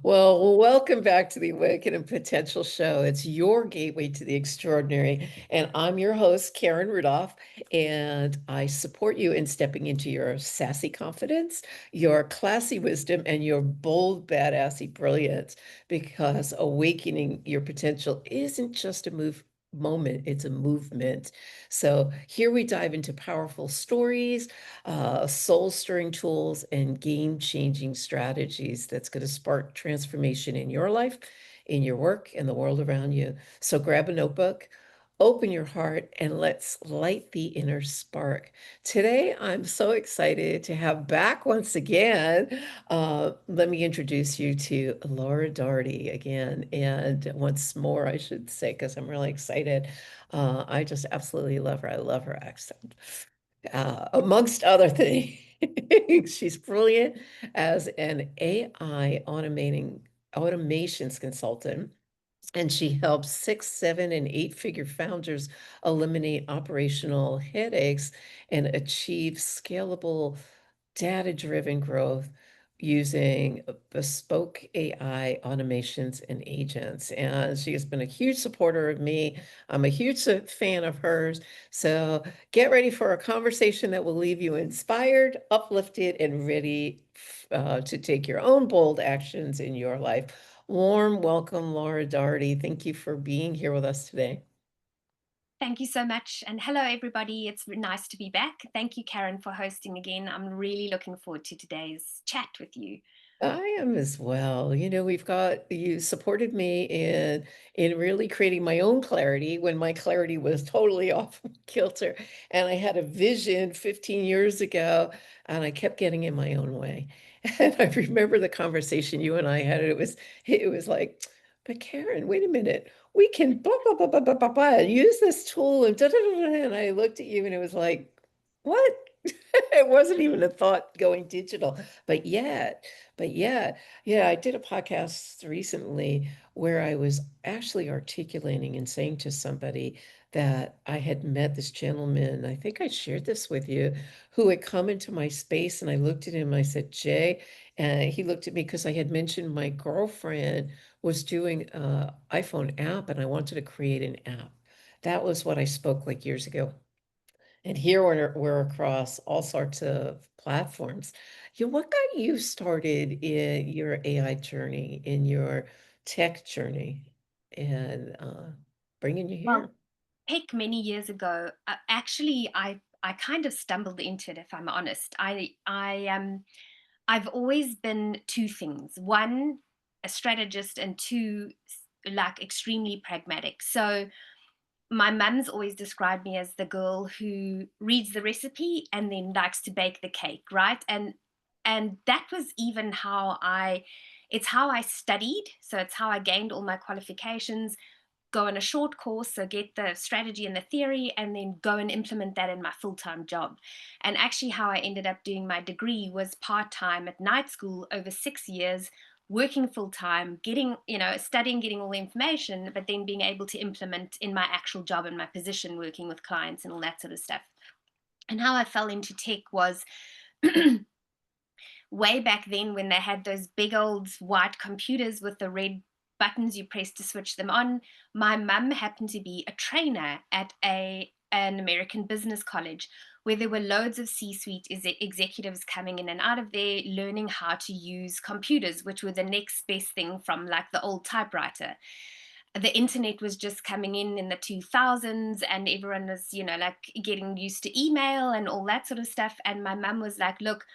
Well, welcome back to the Awaken and Potential Show. It's your gateway to the extraordinary. And I'm your host, Karen Rudolph, and I support you in stepping into your sassy confidence, your classy wisdom, and your bold, badassy brilliance, because awakening your potential isn't just a moment, it's a movement. So here we dive into powerful stories, soul-stirring tools, and game-changing strategies that's going to spark transformation in your life, in your work, and the world around you. So grab a notebook, open your heart, and let's light the inner spark. Today, I'm so excited to have back once again. Let me introduce you to Laura Dougherty again, and once more, I should say, because I'm really excited. I just absolutely love her. I love her accent amongst other things. She's brilliant as an AI automations consultant, and she helps 6, 7, and 8-figure founders eliminate operational headaches and achieve scalable data-driven growth using bespoke AI automations and agents. And she has been a huge supporter of me. I'm a huge fan of hers. So get ready for a conversation that will leave you inspired, uplifted, and ready to take your own bold actions in your life. Warm welcome, Laura Dougherty. Thank you for being here with us today. Thank you so much. And hello, everybody. It's nice to be back. Thank you, Karen, for hosting again. I'm really looking forward to today's chat with you. I am as well. You supported me in really creating my own clarity when my clarity was totally off kilter. And I had a vision 15 years ago, and I kept getting in my own way. And I remember the conversation you and I had. It was like, but Karen, wait a minute. We can blah blah blah blah blah blah, blah use this tool and da, da, da, da. And I looked at you and it was like, what? It wasn't even a thought going digital, but yet. But yeah, I did a podcast recently where I was actually articulating and saying to somebody that I had met this gentleman, I think I shared this with you, who had come into my space, and I looked at him, I said, Jay, and he looked at me because I had mentioned my girlfriend was doing a iPhone app and I wanted to create an app. That was what I spoke like years ago. And here we're across all sorts of platforms. What got you started in your AI journey, in your tech journey, and bringing you Well, here? heck, many years ago, actually, I kind of stumbled into it, if I'm honest. I've always been two things: one, a strategist, and two, like extremely pragmatic. So my mum's always described me as the girl who reads the recipe and then likes to bake the cake, right? And that was even how I it's how I studied. So it's how I gained all my qualifications, go on a short course, so get the strategy and the theory, and then go and implement that in my full-time job. And actually, how I ended up doing my degree was part-time at night school over 6 years, working full-time, getting, studying, getting all the information, but then being able to implement in my actual job and my position, working with clients and all that sort of stuff. And how I fell into tech was way back then when they had those big old white computers with the red buttons you press to switch them on. My mum happened to be a trainer at an American business college where there were loads of C-suite executives coming in and out of there learning how to use computers, which were the next best thing from like the old typewriter. The internet was just coming in the 2000s, and everyone was, like getting used to email and all that sort of stuff. And my mum was like, look,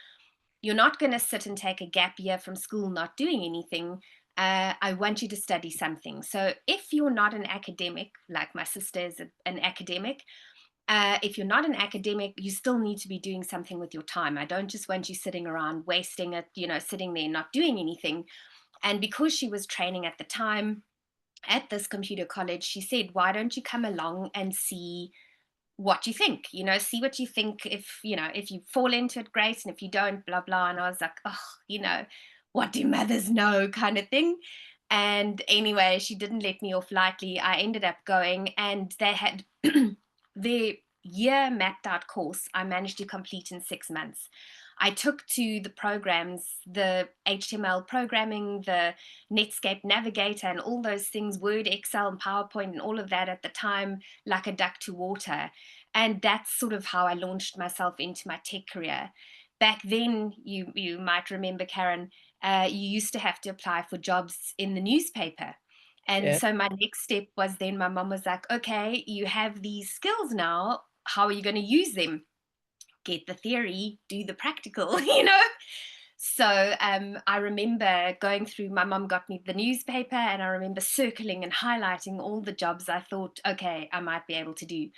you're not going to sit and take a gap year from school not doing anything. I want you to study something. So if you're not an academic, like my sister is an academic, if you're not an academic, you still need to be doing something with your time. I don't just want you sitting around wasting it, sitting there not doing anything. And because she was training at the time at this computer college, she said, why don't you come along and see what you think, see what you think. If if you fall into it, great, and if you don't, blah blah. And I was like, oh, what do mothers know, kind of thing. And anyway, she didn't let me off lightly. I ended up going, and they had their year mapped out course I managed to complete in 6 months. I took to the programs, the HTML programming, the Netscape Navigator, and all those things, Word, Excel, and PowerPoint, and all of that at the time, like a duck to water. And that's sort of how I launched myself into my tech career. Back then, you might remember, Karen, you used to have to apply for jobs in the newspaper. And Yeah. so my next step was, then my mom was like, okay, you have these skills now. How are you going to use them? Get the theory, do the practical, So I remember going through, my mom got me the newspaper, and I remember circling and highlighting all the jobs I thought, okay, I might be able to do.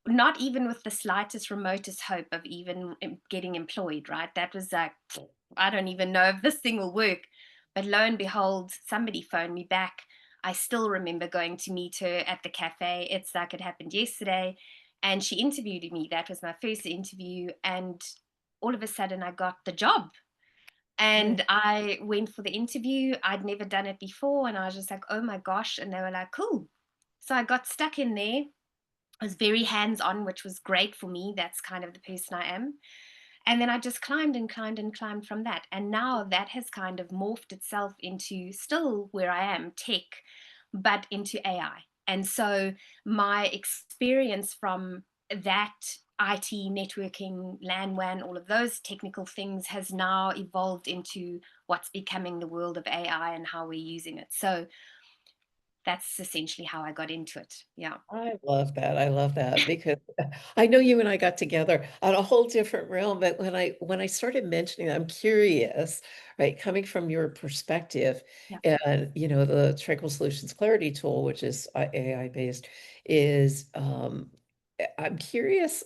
Not even with the slightest, remotest hope of even getting employed, right? That was like, I don't even know if this thing will work. But lo and behold, somebody phoned me back. I still remember going to meet her at the cafe. It's like it happened yesterday. And she interviewed me. That was my first interview. And all of a sudden, I got the job. Nice. And I went for the interview. I'd never done it before. And I was just like, oh my gosh. And they were like, cool. So I got stuck in there. I was very hands on, which was great for me. That's kind of the person I am. And then I just climbed and climbed and climbed from that. And now that has kind of morphed itself into still where I am, tech, but into AI. And so my experience from that IT, networking, LAN, WAN, all of those technical things has now evolved into what's becoming the world of AI and how we're using it. So that's essentially how I got into it. Yeah. I love that. I love that because I know you and I got together on a whole different realm, but when I started mentioning, I'm curious, right, coming from your perspective, Yeah. and the Tranquil Solutions Clarity Tool, which is AI based, is I'm curious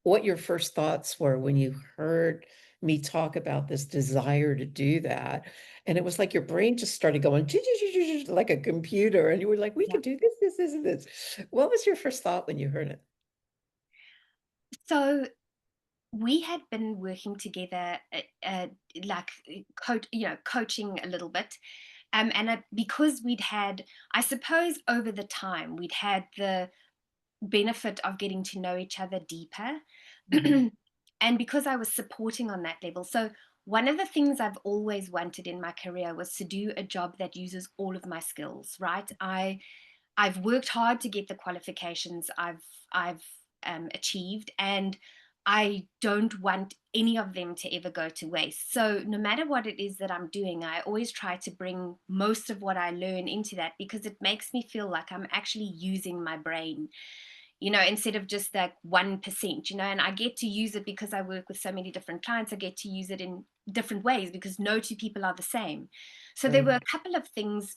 what your first thoughts were when you heard me talk about this desire to do that. And it was like your brain just started going like a computer, and you were like, we Yeah. could do this, and this. What was your first thought when you heard it? So we had been working together, like coaching a little bit, because we'd had, I suppose, over the time, we'd had the benefit of getting to know each other deeper, Mhm. and because I was supporting on that level. So one of the things I've always wanted in my career was to do a job that uses all of my skills. Right? I've worked hard to get the qualifications I've achieved, and I don't want any of them to ever go to waste. So no matter what it is that I'm doing, I always try to bring most of what I learn into that, because it makes me feel like I'm actually using my brain, instead of just like 1%, and I get to use it because I work with so many different clients. I get to use it in different ways because no two people are the same. So there were Right. a couple of things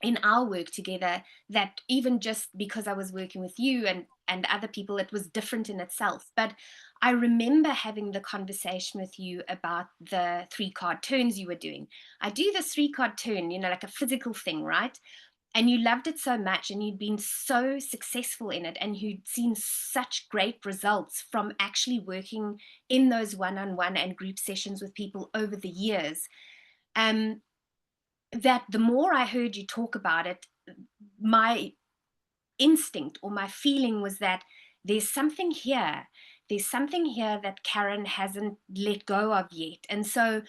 in our work together that, even just because I was working with you and other people, it was different in itself. But I remember having the conversation with you about the 3 card turns you were doing. I do the 3 card turn, like a physical thing, right? And you loved it so much, and you'd been so successful in it, and you'd seen such great results from actually working in those one-on-one and group sessions with people over the years, um, that the more I heard you talk about it, my instinct or my feeling was that there's something here. There's something here that Karen hasn't let go of yet. And so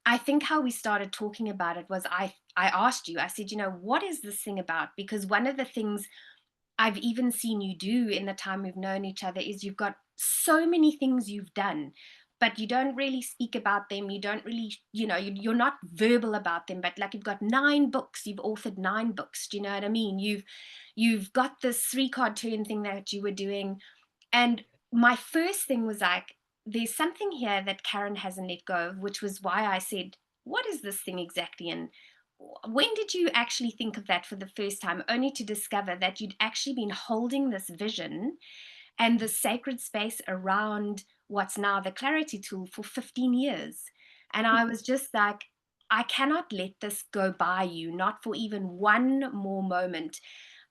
I think how we started talking about it was, I asked you, I said, what is this thing about? Because one of the things I've even seen you do in the time we've known each other is you've got so many things you've done, but you don't really speak about them. You don't really, you're not verbal about them, but like, you've got 9 books, you've authored 9 books. Do you know what I mean? You've got this 3 card turn thing that you were doing. And my first thing was like, there's something here that Karen hasn't let go of, which was why I said, what is this thing exactly? And when did you actually think of that for the first time, only to discover that you'd actually been holding this vision and the sacred space around what's now the Clarity Tool for 15 years? And I was just like, I cannot let this go by you, not for even one more moment.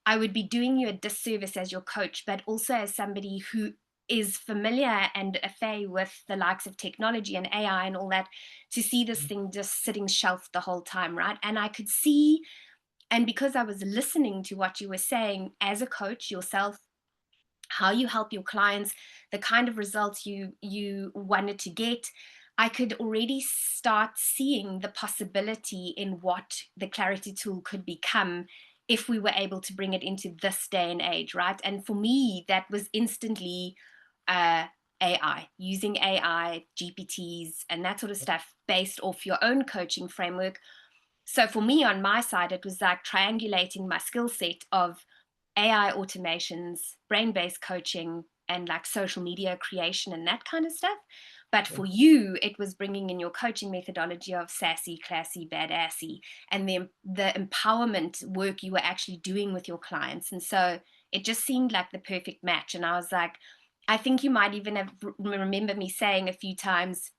I would be doing you a disservice as your coach, but also as somebody who is familiar and affair with the likes of technology and AI and all that, to see this thing just sitting shelved the whole time, right? And I could see, and because I was listening to what you were saying as a coach yourself, how you help your clients, the kind of results you wanted to get. I could already start seeing the possibility in what the clarity tool could become if we were able to bring it into this day and age, right? And for me, that was instantly uh, AI, using AI, GPTs, and that sort of stuff based off your own coaching framework. So for me, on my side, it was like triangulating my skill set of AI automations, brain based coaching, and like social media creation and that kind of stuff. But for you, it was bringing in your coaching methodology of sassy, classy, badassy, and the empowerment work you were actually doing with your clients. And so it just seemed like the perfect match. And I was like, I think you might even have remember me saying a few times,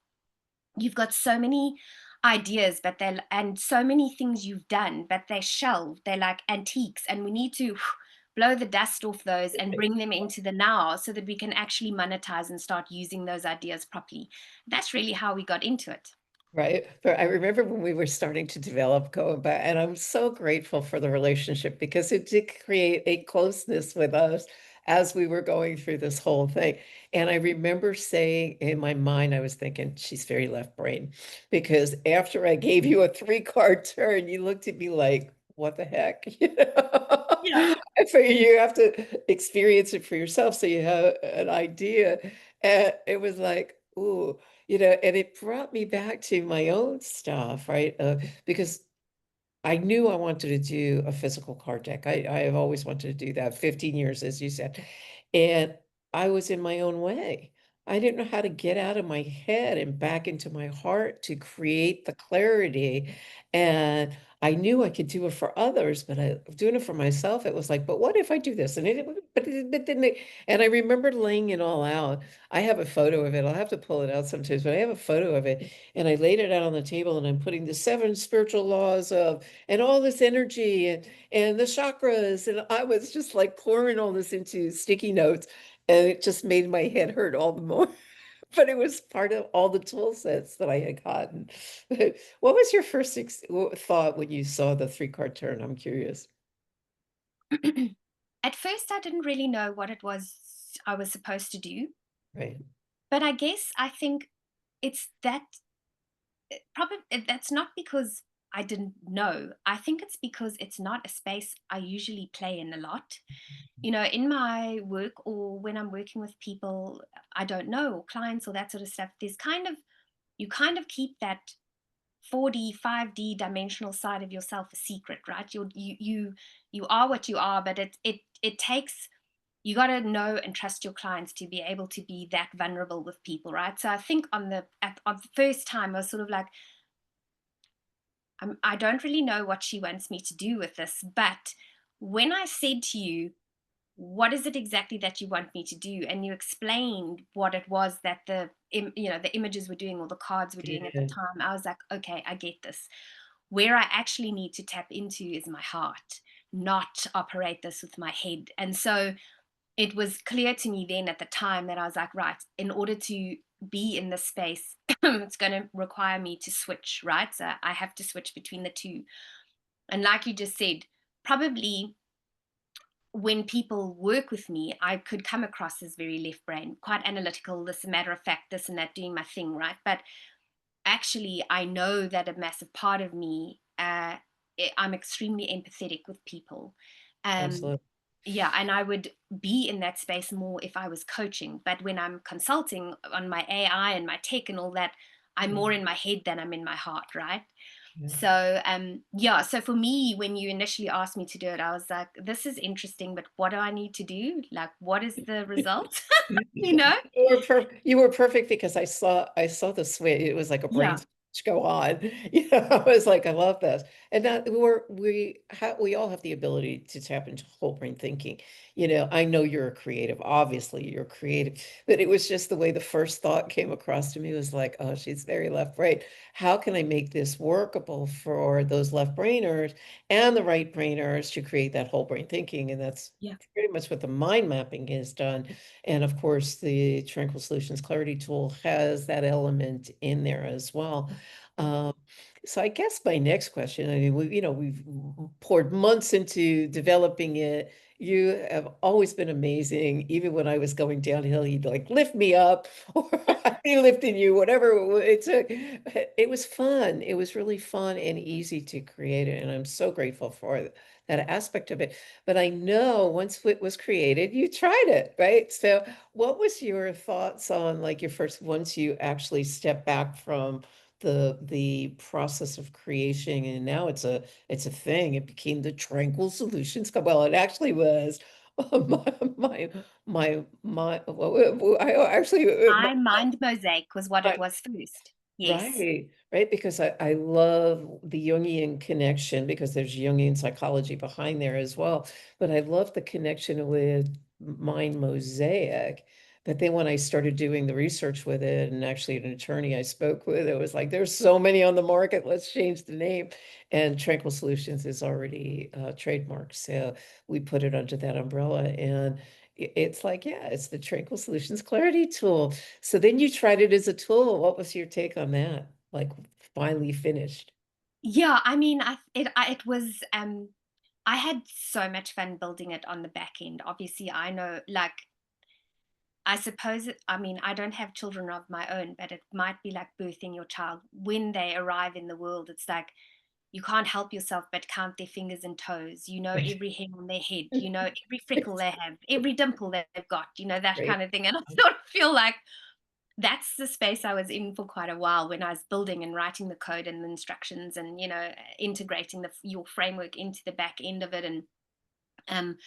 you've got so many ideas, but they're and so many things you've done, but they're shelved, they're like antiques, and we need to blow the dust off those and bring them into the now so that we can actually monetize and start using those ideas properly. That's really how we got into it. Right. But I remember when we were starting to develop going back, and I'm so grateful for the relationship because it did create a closeness with us as we were going through this whole thing. And I remember saying in my mind, I was thinking, she's very left brain. Because after I gave you a 3 card turn, you looked at me like, what the heck? You know? Yeah. I figure you have to experience it for yourself so you have an idea. And it was like, ooh. And it brought me back to my own stuff, right? Because I knew I wanted to do a physical card deck. I have always wanted to do that, 15 years, as you said. And I was in my own way. I didn't know how to get out of my head and back into my heart to create the clarity. And I knew I could do it for others, but doing it for myself, it was like, but what if I do this? But then and I remember laying it all out. I have a photo of it. I'll have to pull it out sometimes, but I have a photo of it. And I laid it out on the table and I'm putting the 7 spiritual laws of and all this energy and the chakras. And I was just like pouring all this into sticky notes, and it just made my head hurt all the more. But it was part of all the tool sets that I had gotten. What was your first thought when you saw the 3 card turn? I'm curious. At first, I didn't really know what it was I was supposed to do, Right. but I think it's that probably that's not because I didn't know. I think it's because it's not a space I usually play in a lot. You know, in my work or when I'm working with people I don't know, or clients or that sort of stuff, there's you kind of keep that 4D, 5D dimensional side of yourself a secret, right? You are what you are, but it takes you got to know and trust your clients to be able to be that vulnerable with people, right? So I think on the first time I was sort of like, I don't really know what she wants me to do with this, but when I said to you, what is it exactly that you want me to do, and you explained what it was that the images were doing or the cards were doing at the Yeah. time, I was like, okay, I get this. Where I actually need to tap into is my heart, not operate this with my head. And so it was clear to me then at the time that I was like, right, in order to be in this space, it's going to require me to switch, right? So I have to switch between the two. And like you just said, probably when people work with me, I could come across as very left brain, quite analytical, this matter of fact, this and that, doing my thing, right? But actually, I know that a massive part of me, I'm extremely empathetic with people. Um, Absolutely. yeah, and I would be in that space more if I was coaching. But when I'm consulting on my AI and my tech and all that, I'm more in my head than I'm in my heart, right? Yeah. So yeah, so for me, when you initially asked me to do it, I was like, this is interesting, but what do I need to do? Like, what is the result? You know? You were perfect because I saw the switch. It was like a brain Yeah. switch go on. I was like, I love this. And that we all have the ability to tap into whole brain thinking. I know you're a creative. Obviously, you're creative. But it was just the way the first thought came across to me was like, oh, she's very left brain. How can I make this workable for those left brainers and the right brainers to create that whole brain thinking? And that's Yeah. pretty much what the mind mapping is done. And of course, the Tranquil Solutions Clarity Tool has that element in there as well. Um, so I guess my next question, I mean, we've poured months into developing it. You have always been amazing. Even when I was going downhill, you'd like lift me up or I'd be lifting you, whatever it took. It was fun. It was really fun and easy to create it. And I'm so grateful for that aspect of it. But I know once it was created, you tried it, right? So what was your thoughts on like your first, once you actually step back from the process of creation and now it's a thing. It became the Tranquil Solutions. Well, it actually was my I actually I Mind Mosaic was what my, it was first. Yes. right, right, because I love the Jungian connection because there's Jungian psychology behind there as well. But I love the connection with Mind Mosaic. But then when I started doing the research with it, and actually an attorney I spoke with, it was like, there's so many on the market, let's change the name. And Tranquil Solutions is already trademarked. So we put it under that umbrella. And it's like, yeah, it's the Tranquil Solutions Clarity Tool. So then you tried it as a tool. What was your take on that? Like finally finished. Yeah, I mean, it was, I had so much fun building it on the back end. Obviously, I know, like, I suppose I mean, I don't have children of my own, but it might be like birthing your child. When they arrive in the world, it's like you can't help yourself but count their fingers and toes. You know Right. every hair on their head, you know every freckle they have, every dimple that they've got, that Right. kind of thing. And I sort of feel like that's the space I was in for quite a while when I was building and writing the code and the instructions and integrating your framework into the back end of it and um,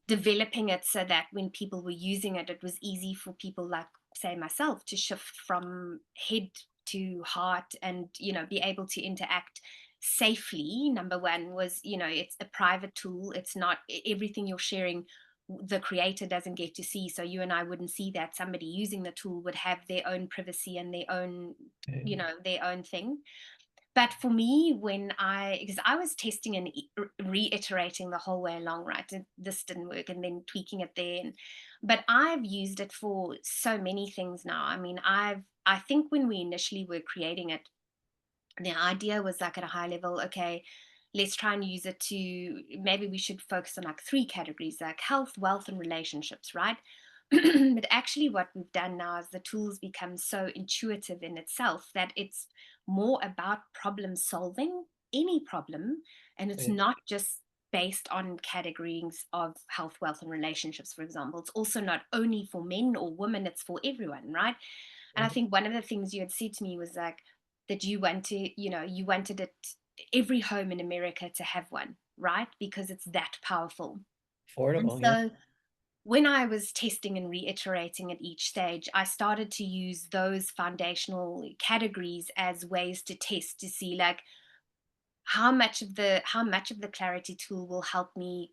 developing it so that when people were using it, it was easy for people like, say, myself to shift from head to heart and, be able to interact safely. Number one was, it's a private tool. It's not everything you're sharing. The creator doesn't get to see. So you and I wouldn't see that. Somebody using the tool would have their own privacy and their own, Okay. their own thing. But for me, because I was testing and reiterating the whole way along, right? This didn't work, and then tweaking it there. But I've used it for so many things now. I mean, I think when we initially were creating it, the idea was like at a high level, okay, let's try and use it to maybe we should focus on like three categories, like health, wealth, and relationships, right? But actually, what we've done now is the tools become so intuitive in itself that it's more about problem solving any problem. And it's Right. not just based on categories of health, wealth, and relationships, for example. It's also not only for men or women, it's for everyone, right? And I Right. think one of the things you had said to me was like that you wanted it every home in America to have one, right? Because it's that powerful. And Affordable, yeah. so when I was testing and reiterating at each stage, I started to use those foundational categories as ways to test to see like how much of the clarity tool will help me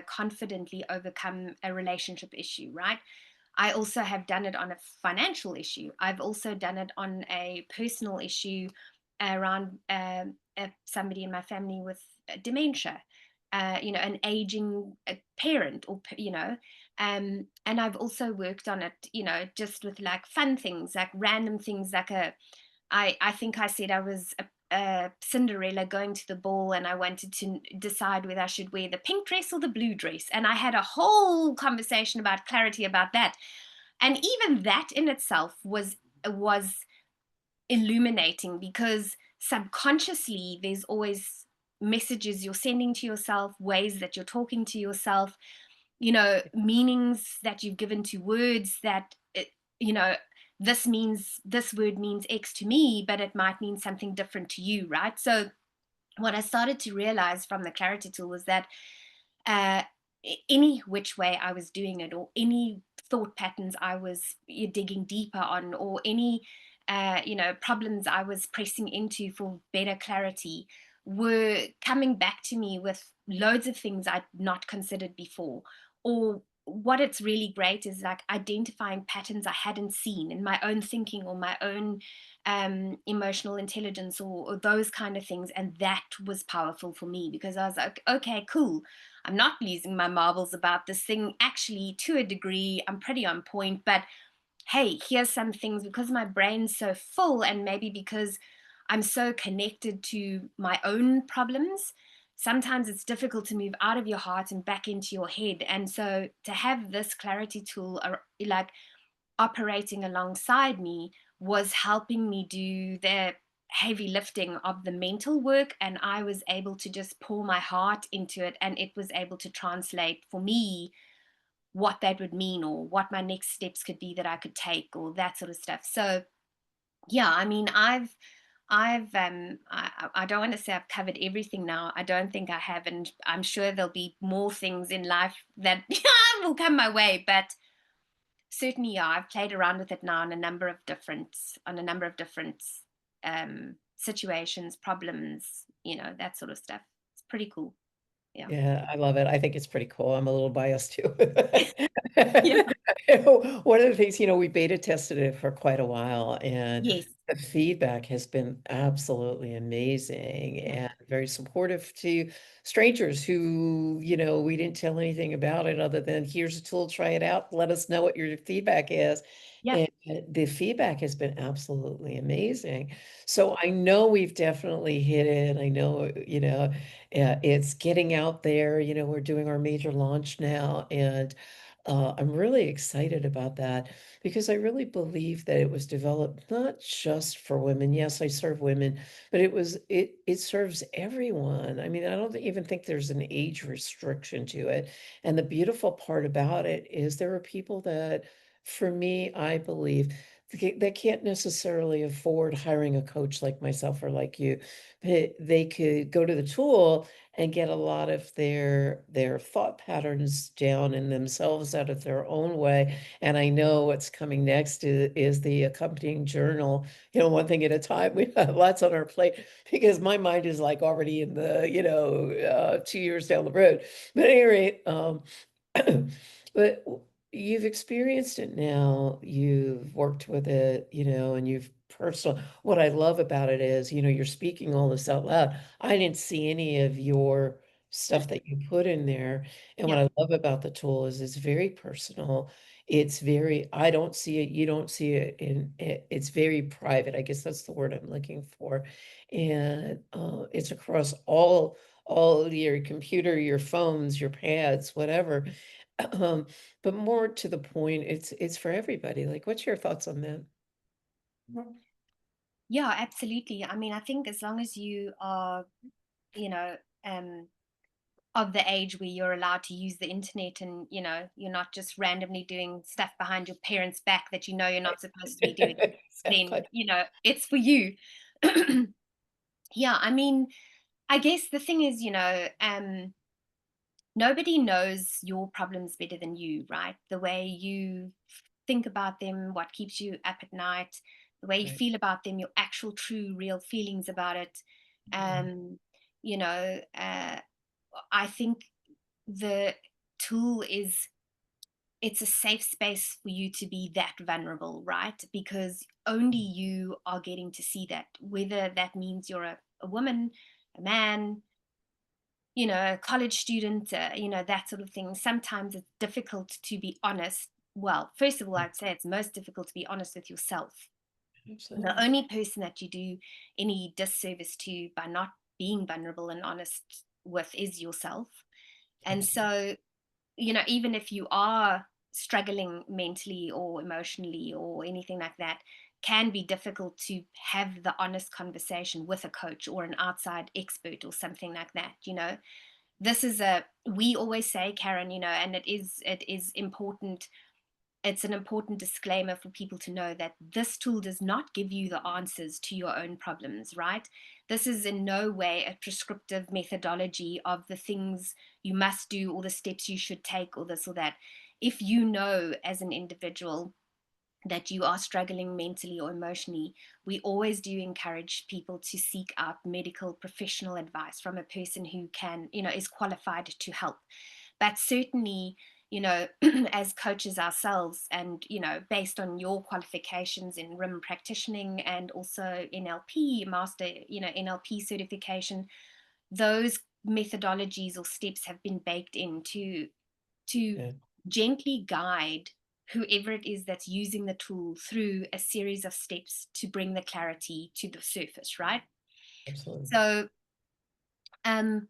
confidently overcome a relationship issue, right? I also have done it on a financial issue. I've also done it on a personal issue around somebody in my family with dementia, an aging parent, or and I've also worked on it, just with like fun things, like random things, like I think I said I was a Cinderella going to the ball and I wanted to decide whether I should wear the pink dress or the blue dress. And I had a whole conversation about clarity about that. And even that in itself was illuminating because subconsciously there's always messages you're sending to yourself, ways that you're talking to yourself, meanings that you've given to words that, you know, this word means X to me, but it might mean something different to you, right? So, what I started to realize from the clarity tool was that uh, any which way I was doing it, or any thought patterns I was digging deeper on, or any problems I was pressing into for better clarity, were coming back to me with loads of things I'd not considered before. Or what it's really great is like identifying patterns I hadn't seen in my own thinking or my own emotional intelligence, or those kind of things. And that was powerful for me because I was like, okay, cool. I'm not losing my marbles about this thing. Actually, to a degree, I'm pretty on point. But hey, here's some things because my brain's so full, and maybe because I'm so connected to my own problems. sometimes it's difficult to move out of your heart and back into your head. And so to have this clarity tool like operating alongside me was helping me do the heavy lifting of the mental work, and I was able to just pour my heart into it, and it was able to translate for me what that would mean or what my next steps could be that I could take or that sort of stuff. So yeah, I mean, I don't want to say I've covered everything now. I don't think I have, and I'm sure there'll be more things in life that will come my way. But certainly, yeah, I've played around with it now on a number of different situations, problems, that sort of stuff. It's pretty cool. Yeah. Yeah, I love it. I think it's pretty cool. I'm a little biased too. Yeah. One of the things, we beta tested it for quite a while, and Yes. the feedback has been absolutely amazing Yeah. and very supportive to strangers who, we didn't tell anything about it other than here's a tool, try it out, let us know what your feedback is. Yeah. And the feedback has been absolutely amazing. So I know we've definitely hit it. I know, it's getting out there. We're doing our major launch now, and I'm really excited about that because I really believe that it was developed not just for women. Yes, I serve women, but it serves everyone. I mean, I don't even think there's an age restriction to it. And the beautiful part about it is there are people that, for me, I believe that can't necessarily afford hiring a coach like myself or like you. But they could go to the tool and get a lot of their thought patterns down in themselves out of their own way. And I know what's coming next is the accompanying journal, one thing at a time. We have lots on our plate because my mind is like already in the, 2 years down the road. But at any rate, but you've experienced it now, you've worked with it, and you've personal. What I love about it is, you're speaking all this out loud. I didn't see any of your stuff that you put in there. And what Yeah. I love about the tool is it's very personal. I don't see it, you don't see it, and it's very private. I guess that's the word I'm looking for. And it's across all your computer, your phones, your pads, whatever. Um, but more to the point, it's for everybody. Like, what's your thoughts on that? Yeah, absolutely. I mean, I think as long as you are, you know, um, of the age where you're allowed to use the internet, and you're not just randomly doing stuff behind your parents' back that you're not supposed to be doing, then Exactly. it's for you. Yeah, I mean, I guess the thing is, nobody knows your problems better than you, right? The way you think about them, what keeps you up at night, the way you Right. feel about them, your actual true real feelings about it. Yeah. um you know uh I think the tool is, it's a safe space for you to be that vulnerable, right? Because only you are getting to see that, whether that means you're a woman, a man, a college student, that sort of thing. Sometimes it's difficult to be honest. Well, first of all, I'd say it's most difficult to be honest with yourself. The Absolutely. only person that you do any disservice to by not being vulnerable and honest with is yourself. And Absolutely. so, even if you are struggling mentally or emotionally or anything like that, can be difficult to have the honest conversation with a coach or an outside expert or something like that. This is we always say, Karen, and it is important, it's an important disclaimer for people to know that this tool does not give you the answers to your own problems, right? This is in no way a prescriptive methodology of the things you must do or the steps you should take or this or that. If you know as an individual that you are struggling mentally or emotionally, we always do encourage people to seek out medical professional advice from a person who is qualified to help. But certainly, as coaches ourselves, and based on your qualifications in RIM practicing and also NLP master, NLP certification, those methodologies or steps have been baked into to Yeah. gently guide whoever it is that's using the tool through a series of steps to bring the clarity to the surface, right? Absolutely. So, um,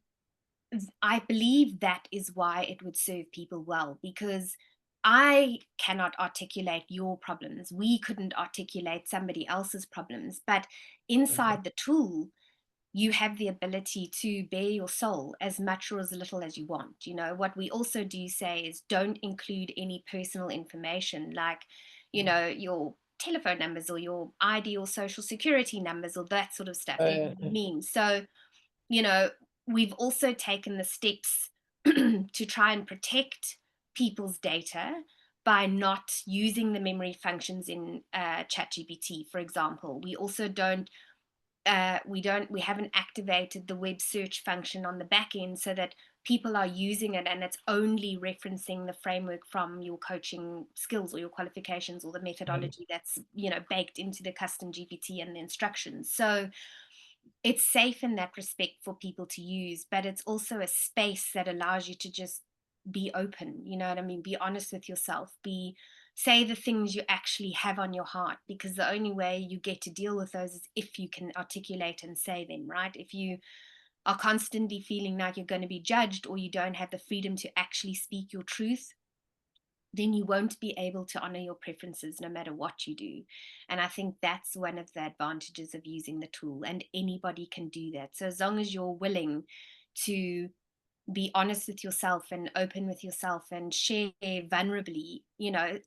I believe that is why it would serve people well, because I cannot articulate your problems. We couldn't articulate somebody else's problems. But Okay. inside the tool, you have the ability to bare your soul as much or as little as you want. What we also do say is don't include any personal information like, your telephone numbers or your ID or social security numbers or that sort of stuff. You know what I Uh, mean? So, you know, we've also taken the steps to try and protect people's data by not using the memory functions in ChatGPT, for example. We also we haven't activated the web search function on the back end so that people are using it and it's only referencing the framework from your coaching skills or your qualifications or the right. methodology that's baked into the custom GPT and the instructions. So it's safe in that respect for people to use, but it's also a space that allows you to just be open. You know what I mean? Be honest with yourself. Say the things you actually have on your heart, because the only way you get to deal with those is if you can articulate and say them, right? If you are constantly feeling like you're going to be judged or you don't have the freedom to actually speak your truth, then you won't be able to honor your preferences no matter what you do. And I think that's one of the advantages of using the tool, and anybody can do that. So as long as you're willing to be honest with yourself and open with yourself and share vulnerably, Right.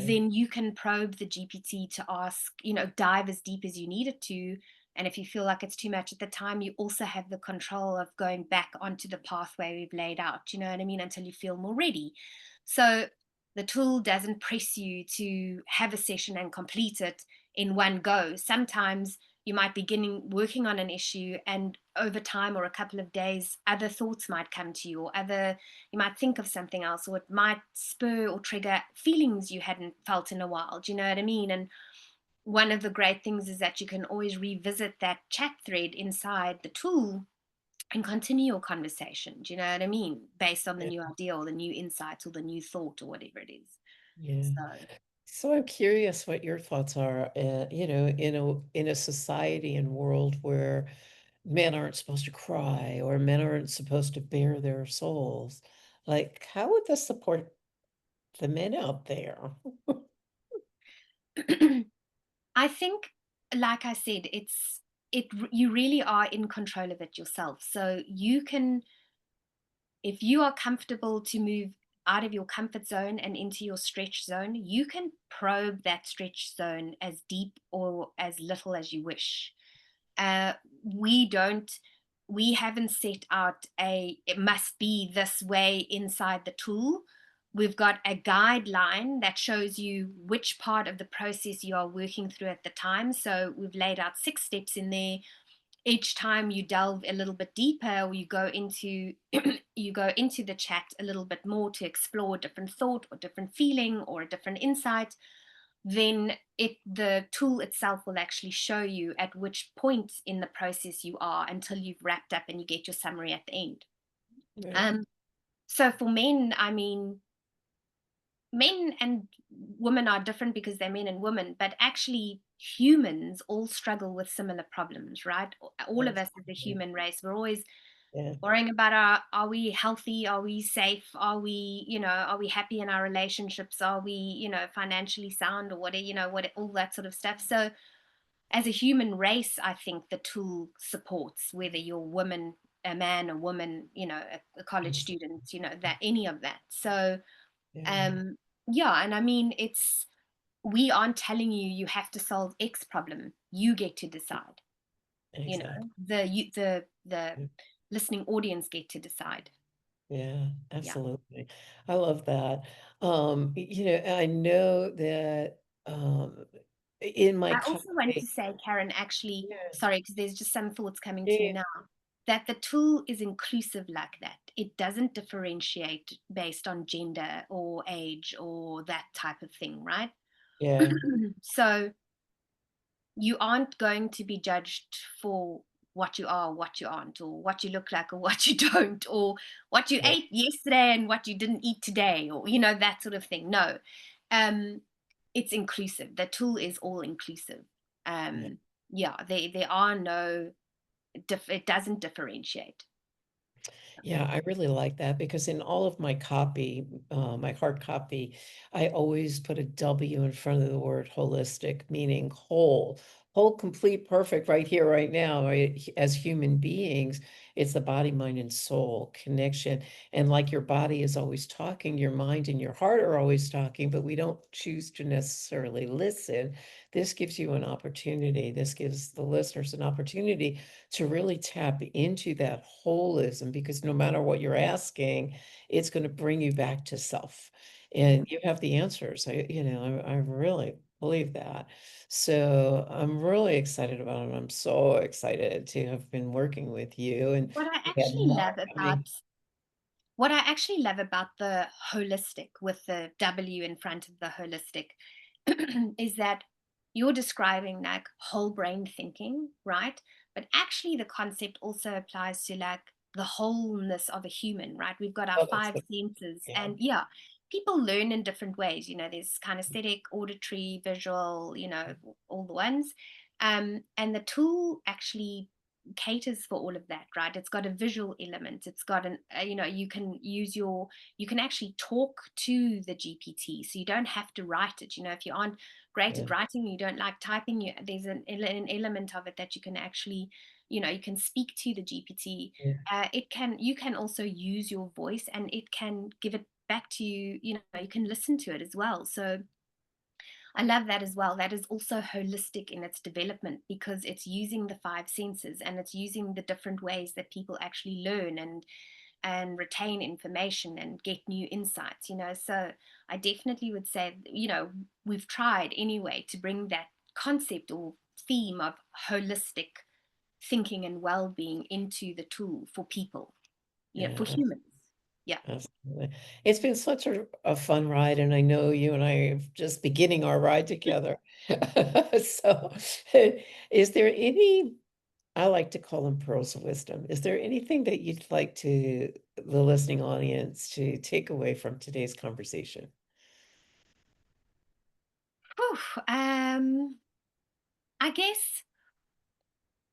then you can probe the GPT to ask, dive as deep as you need it to. And if you feel like it's too much at the time, you also have the control of going back onto the pathway we've laid out, you know what I mean, until you feel more ready. So the tool doesn't press you to have a session and complete it in one go. Sometimes you might be working on an issue, and over time or a couple of days, other thoughts might come to you, or you might think of something else, or it might spur or trigger feelings you hadn't felt in a while. Do you know what I mean? And one of the great things is that you can always revisit that chat thread inside the tool and continue your conversation. Do you know what I mean? Based on the Yeah. new idea or the new insight or the new thought or whatever it is. Yeah. So, So I'm curious what your thoughts are, in a society and world where men aren't supposed to cry or men aren't supposed to bare their souls. Like, how would this support the men out there? I think, like I said, you really are in control of it yourself. So you can, if you are comfortable to move out of your comfort zone and into your stretch zone, you can probe that stretch zone as deep or as little as you wish. Uh, we don't, we haven't set out it must be this way inside the tool. We've got a guideline that shows you which part of the process you are working through at the time. So we've laid out 6 steps in there. Each time you delve a little bit deeper, or you go into you go into the chat a little bit more to explore a different thought or different feeling or a different insight, then the tool itself will actually show you at which point in the process you are until you've wrapped up and you get your summary at the end. Right. um so for men, I mean, men and women are different because they're men and women, but actually humans all struggle with similar problems, right? All of us as a Absolutely. human race, we're always Yeah. worrying about are we healthy, are we safe, are we happy in our relationships, are we financially sound, or what, all that sort of stuff. So as a human race, I think the tool supports whether you're a man, a woman, a college Yes. student, that any of that. So Yeah. um yeah, and I mean, we aren't telling you you have to solve X problem. You get to decide. Exactly. The listening audience get to decide. Yeah, Yeah. absolutely. I love that. I know that in my I also want to copy, say, Karen, actually, yeah, sorry, because there's just some thoughts coming to me yeah, now, that the tool is inclusive like that. It doesn't differentiate based on gender or age or that type of thing, right? yeah, So you aren't going to be judged for what you are, what you aren't, or what you look like, or what you don't, or what you right, ate yesterday and what you didn't eat today, or that sort of thing. No, um, it's inclusive. The tool is all inclusive. yeah. Yeah, there are no. It doesn't differentiate. Yeah, I really like that because in all of my copy, my hard copy, I always put a W in front of the word holistic, meaning whole, complete, perfect right here, right now, right? As human beings, it's the body, mind, and soul connection. And like your body is always talking, your mind and your heart are always talking, but we don't choose to necessarily listen. This gives you an opportunity. This gives the listeners an opportunity to really tap into that holism because no matter what you're asking, it's going to bring you back to self. And you have the answers. I really believe that. So I'm really excited about it. I'm so excited to have been working with you and What I we had actually more love coming. about What I actually love about the holistic with the W in front of the holistic is that you're describing like whole brain thinking, right? But actually, the concept also applies to like the wholeness of a human, right? We've got our Oh, that's five good. senses, Yeah. and yeah, people learn in different ways. There's kinesthetic, auditory, visual, all the ones. And the tool actually caters for all of that, right? It's got a visual element. It's got you can actually talk to the GPT, so you don't have to write it. If you aren't great Yeah. at writing, you don't like typing, there's an element of it that you can actually, you can speak to the GPT. Yeah. You can also use your voice, and it can give it back to you. You can listen to it as well. So I love that as well. That is also holistic in its development because it's using the five senses, and it's using the different ways that people actually learn and retain information and get new insights. So I definitely would say, we've tried anyway to bring that concept or theme of holistic thinking and well-being into the tool for people, for Yeah. humans. Yeah. Absolutely. It's been such a fun ride, and I know you and I are just beginning our ride together. So, is there any, I like to call them pearls of wisdom. Is there anything that you'd like to the listening audience to take away from today's conversation? Whew, I guess,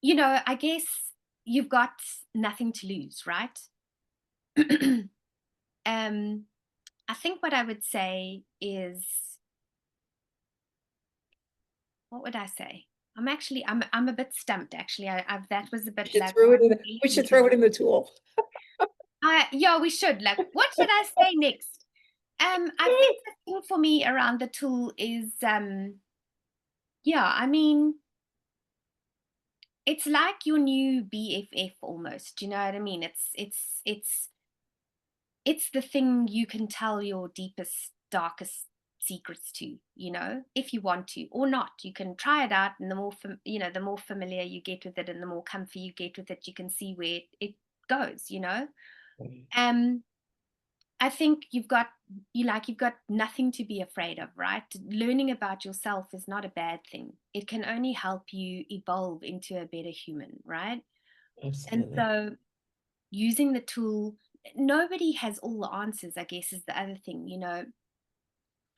I guess you've got nothing to lose, right? um, I think what I would say is, what would I say? I'm a bit stumped actually. That was a We bit should like throw it in we should because throw it in the tool. yeah, we should. Like, what should I say next? I think the thing for me around the tool is, yeah, I mean, it's like your new BFF almost. You know what I mean? It's the thing you can tell your deepest, darkest secrets to, if you want to or not. You can try it out, and the more familiar you get with it and the more comfy you get with it, you can see where it goes. Um, I think you've got nothing to be afraid of, right? Learning about yourself is not a bad thing. It can only help you evolve into a better human, right? And Absolutely. so using the tool, nobody has all the answers, I guess, is the other thing.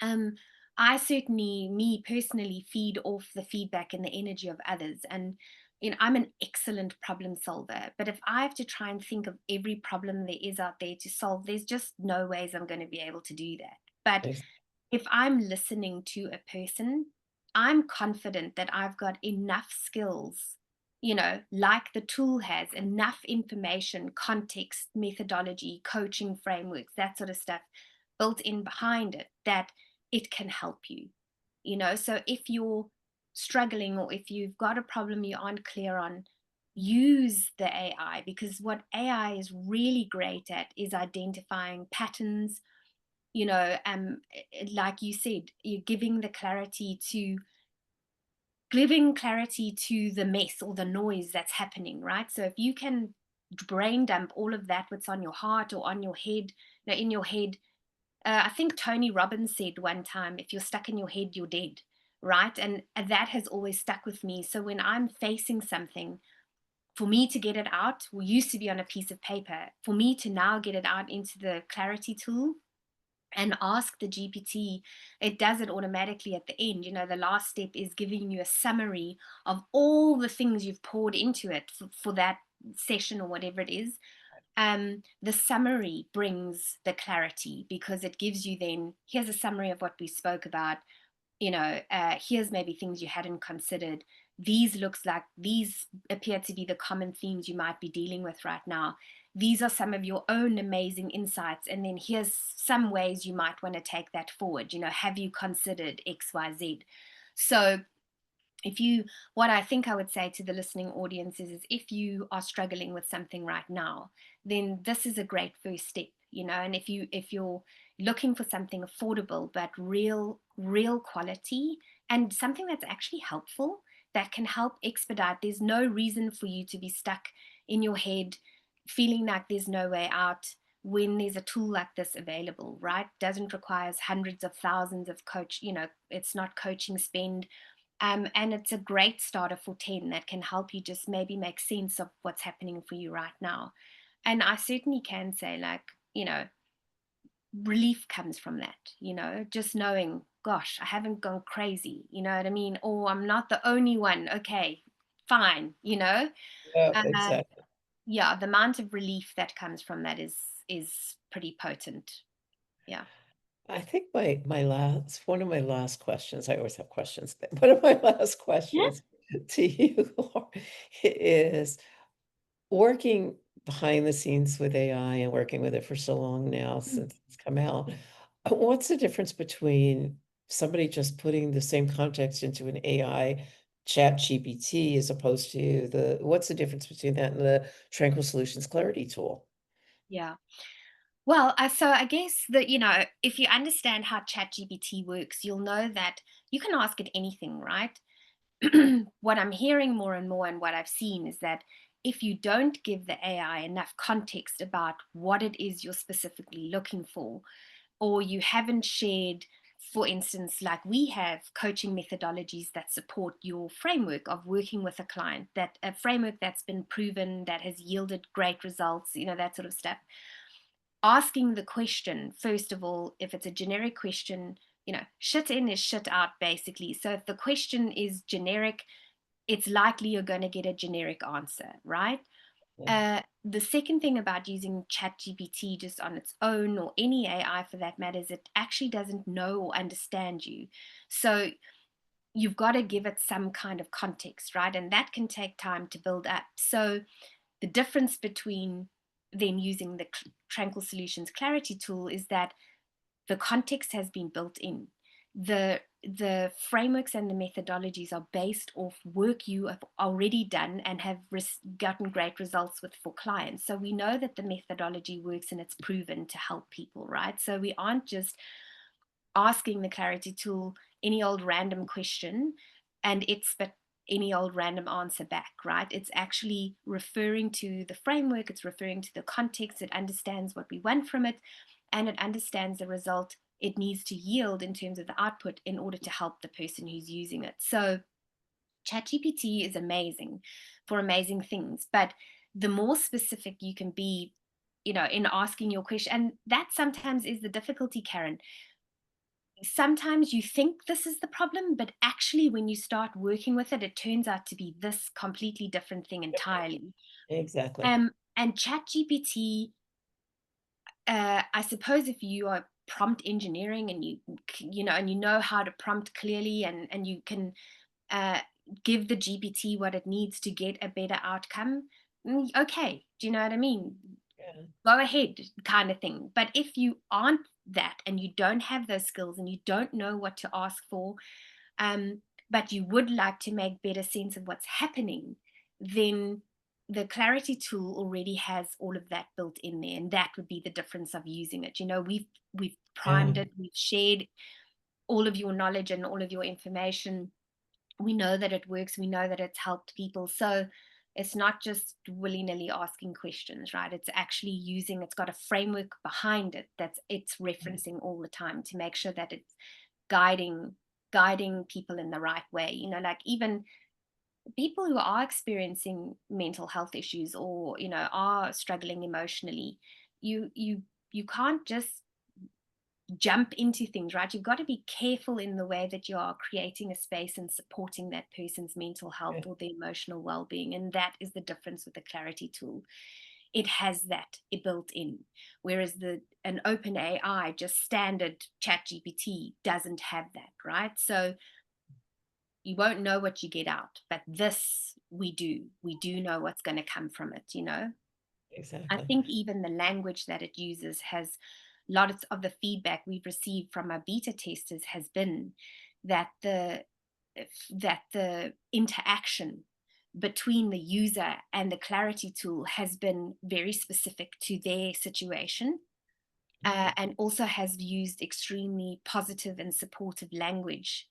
um I certainly, me personally, feed off the feedback and the energy of others, and I'm an excellent problem solver, but if I have to try and think of every problem there is out there to solve, there's just no ways I'm going to be able to do that. But Ex- if I'm listening to a person, I'm confident that I've got enough skills, like the tool has, enough information, context, methodology, coaching frameworks, that sort of stuff built in behind it, that it can help you. So if you're struggling, or if you've got a problem you aren't clear on, use the AI, because what AI is really great at is identifying patterns, like you said, you're giving clarity to the mess or the noise that's happening, right? So if you can brain dump all of that, what's on your heart or on your head, in your head, I think Tony Robbins said one time, if you're stuck in your head, you're dead, right? And that has always stuck with me. So when I'm facing something, for me to get it out, we used to be on a piece of paper, for me to now get it out into the clarity tool and ask the GPT, it does it automatically at the end. The last step is giving you a summary of all the things you've poured into it for that session or whatever it is. The summary brings the clarity because it gives you then, here's a summary of what we spoke about. Here's maybe things you hadn't considered. These appear to be the common themes you might be dealing with right now. These are some of your own amazing insights. And then here's some ways you might want to take that forward. Have you considered XYZ? So what I think I would say to the listening audience is if you are struggling with something right now, then this is a great first step, and if you're looking for something affordable but real quality and something that's actually helpful, that can help expedite, there's no reason for you to be stuck in your head feeling like there's no way out when there's a tool like this available, right? Doesn't require hundreds of thousands of it's not coaching spend. And it's a great starter for 10 that can help you just maybe make sense of what's happening for you right now. And I certainly can say, relief comes from that, just knowing, gosh, I haven't gone crazy, you know what I mean? Or I'm not the only one. Okay, fine, Yeah, Uh, exactly. yeah, the amount of relief that comes from that is pretty potent. Yeah. I think my last one of my last questions, I always have questions, but one of my last Yeah. questions to you Laura, is working behind the scenes with AI and working with it for so long now since it's come out. What's the difference between somebody just putting the same context into an AI chat GPT as opposed to what's the difference between that and the Tranquil Solutions Clarity Tool? Yeah. Well, so I guess that, if you understand how ChatGPT works, you'll know that you can ask it anything, right? What I'm hearing more and more and what I've seen is that if you don't give the AI enough context about what it is you're specifically looking for, or you haven't shared, for instance, like we have coaching methodologies that support your framework of working with a client, that a framework that's been proven, that has yielded great results, that sort of stuff. Asking the question, first of all, if it's a generic question, shit in is shit out, basically. So if the question is generic, it's likely you're going to get a generic answer, right? Yeah. The second thing about using ChatGPT just on its own, or any AI for that matter, is it actually doesn't know or understand you. So you've got to give it some kind of context, right? And that can take time to build up. So the difference between then using the Tranquil Solutions Clarity Tool is that the context has been built in. The frameworks and the methodologies are based off work you have already done and have gotten great results with for clients. So we know that the methodology works and it's proven to help people, right? So we aren't just asking the clarity tool any old random question and it spit any old random answer back, right? It's actually referring to the framework, it's referring to the context, it understands what we want from it, and it understands the result it needs to yield in terms of the output in order to help the person who's using it. So ChatGPT is amazing for amazing things, but the more specific you can be, in asking your question, and that sometimes is the difficulty, Karen. Sometimes you think this is the problem, but actually, when you start working with it, it turns out to be this completely different thing entirely. Exactly. And ChatGPT, I suppose, if you are prompt engineering and you know how to prompt clearly, and you can uh, give the GPT what it needs to get a better outcome. Okay, do you know what I mean? Yeah. Go ahead, kind of thing. But if you aren't that and you don't have those skills and you don't know what to ask for, but you would like to make better sense of what's happening, then the clarity tool already has all of that built in there, and that would be the difference of using it. We've Yeah. primed it, we've shared all of your knowledge and all of your information. We know that it works, we know that it's helped people. So it's not just willy-nilly asking questions, right? It's actually it's got a framework behind it that's it's referencing all the time to make sure that it's guiding guiding people in the right way. Like even people who are experiencing mental health issues, or are struggling emotionally, you can't just jump into things, right? You've got to be careful in the way that you are creating a space and supporting that person's mental health Yeah. or their emotional well-being. And that is the difference with the clarity tool. it has that built in. Whereas an open AI, just standard chat GPT, doesn't have that, right? So you won't know what you get out, but this we do know what's going to come from it, you know. I Exactly. think even the language that it uses has a lot of the feedback we've received from our beta testers has been that the interaction between the user and the clarity tool has been very specific to their situation, and also has used extremely positive and supportive language,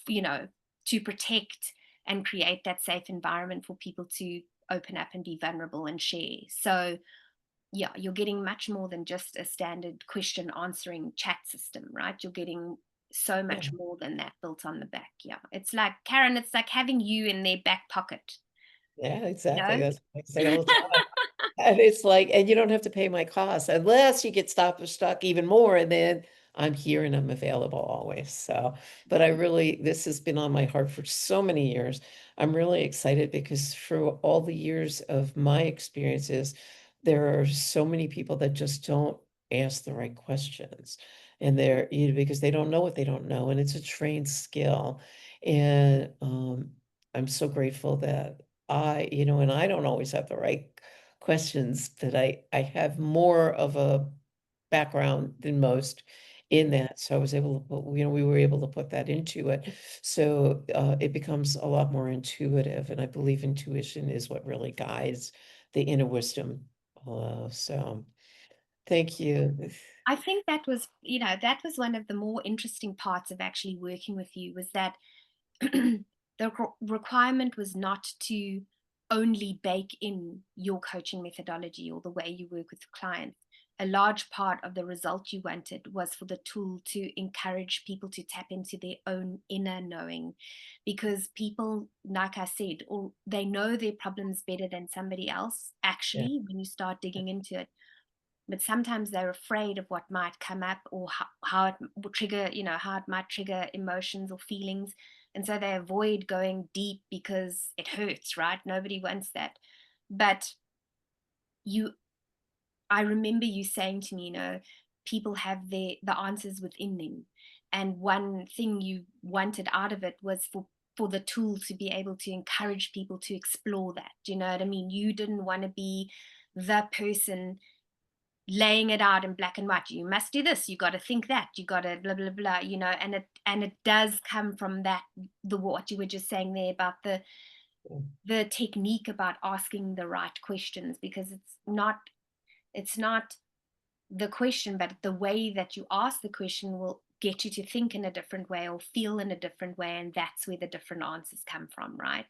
you know, to protect and create that safe environment for people to open up and be vulnerable and share. So yeah, you're getting much more than just a standard question answering chat system, right? You're getting so Yeah. much more than that built on the back. Yeah. It's like, Karen, it's like having you in their back pocket, Yeah, you exactly. know? That's what I say all the time. And it's like, and you don't have to pay my costs unless you get stopped or stuck even more. And then I'm here and I'm available always. So, but I really, this has been on my heart for so many years. I'm really excited because through all the years of my experiences, there are so many people that just don't ask the right questions. And they're, because they don't know what they don't know. And it's a trained skill. And I'm so grateful that and I don't always have the right questions, but I have more of a background than most in that. So I was able to put, we were able to put that into it. So it becomes a lot more intuitive. And I believe intuition is what really guides the inner wisdom. So thank you. I think that was, that was one of the more interesting parts of actually working with you was that the requirement was not to only bake in your coaching methodology or the way you work with clients. A large part of the result you wanted was for the tool to encourage people to tap into their own inner knowing, because people, like I said, or they know their problems better than somebody else Yeah. actually when you start digging into it, but sometimes they're afraid of what might come up, or how it will trigger, how it might trigger emotions or feelings. And so they avoid going deep because it hurts, right? Nobody wants that. But you, I remember you saying to me, people have the answers within them. And one thing you wanted out of it was for the tool to be able to encourage people to explore that. Do you know what I mean? You didn't want to be the person laying it out in black and white. You must do this, you got to think that, you got to blah blah blah, and it does come from that, the what you were just saying there about the technique about asking the right questions, because it's not the question, but the way that you ask the question will get you to think in a different way or feel in a different way, and that's where the different answers come from, right?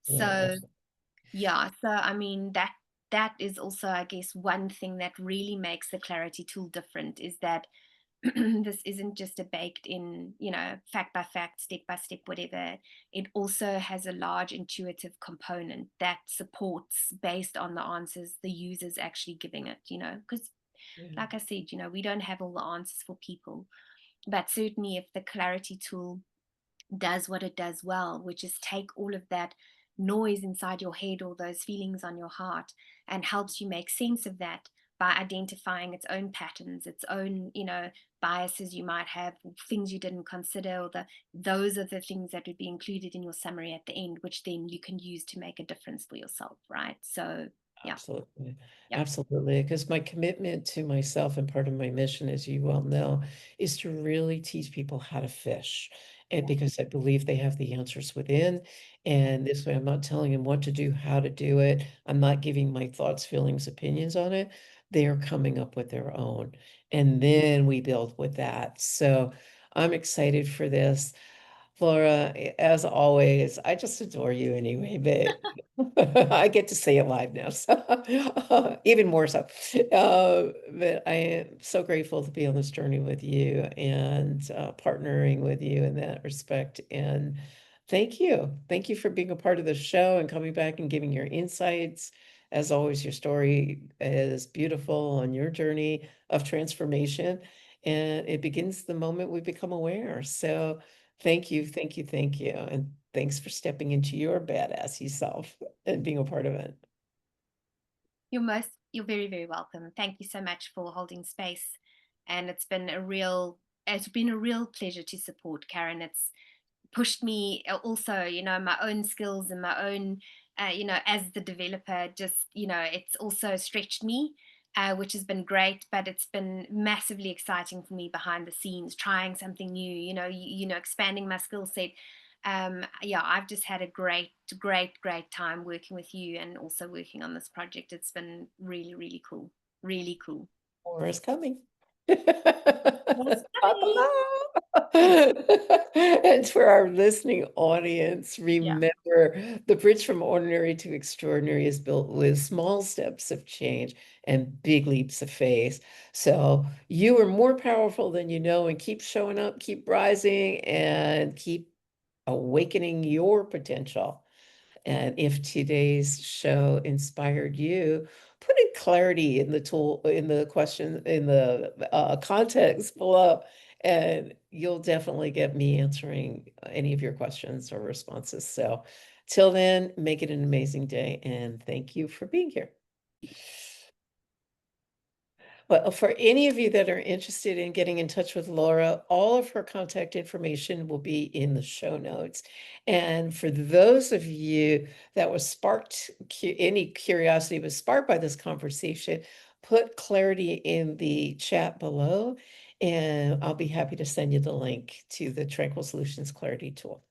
Yeah, So absolutely. yeah, so I mean that is also, I guess, one thing that really makes the clarity tool different is that this isn't just a baked in, fact by fact, step by step, whatever. It also has a large intuitive component that supports based on the answers the user's actually giving it, because Yeah. like I said, we don't have all the answers for people, but certainly if the clarity tool does what it does well, which is take all of that noise inside your head or those feelings on your heart and helps you make sense of that by identifying its own patterns, its own, biases you might have, things you didn't consider, or those are the things that would be included in your summary at the end, which then you can use to make a difference for yourself, right? So, yeah, Absolutely. yeah, Absolutely. Because my commitment to myself and part of my mission, as you well know, is to really teach people how to fish. And yeah. because I believe they have the answers within. And this way, I'm not telling them what to do, how to do it. I'm not giving my thoughts, feelings, opinions on it. They are coming up with their own. And then we build with that. So I'm excited for this. Laura, as always, I just adore you anyway, but I get to say it live now, so even more so. But I am so grateful to be on this journey with you and partnering with you in that respect. And thank you. Thank you for being a part of the show and coming back and giving your insights. As always, your story is beautiful on your journey of transformation, and it begins the moment we become aware. So, thank you, thank you, thank you. And thanks for stepping into your badass self and being a part of it. You're most You're very, very welcome. Thank you so much for holding space. And it's been a real pleasure to support, Karen. It's pushed me also, my own skills and my own, as the developer, just, it's also stretched me, which has been great, but it's been massively exciting for me behind the scenes, trying something new, expanding my skill set. Yeah, I've just had a great, great, great time working with you and also working on this project. It's been really, really cool. Really cool. More is coming. Yes, Buckle coming. up. And for our listening audience, Yeah. remember the bridge from ordinary to extraordinary is built with small steps of change and big leaps of faith. So you are more powerful than you know, and keep showing up, keep rising, and keep awakening your potential. And if today's show inspired you, put in clarity in the tool, in the question, in the context below, and you'll definitely get me answering any of your questions or responses. So till then, make it an amazing day, and thank you for being here. Well, for any of you that are interested in getting in touch with Laura, all of her contact information will be in the show notes. And for those of you that was sparked, any curiosity was sparked by this conversation, put clarity in the chat below, and I'll be happy to send you the link to the Tranquil Solutions Clarity Tool.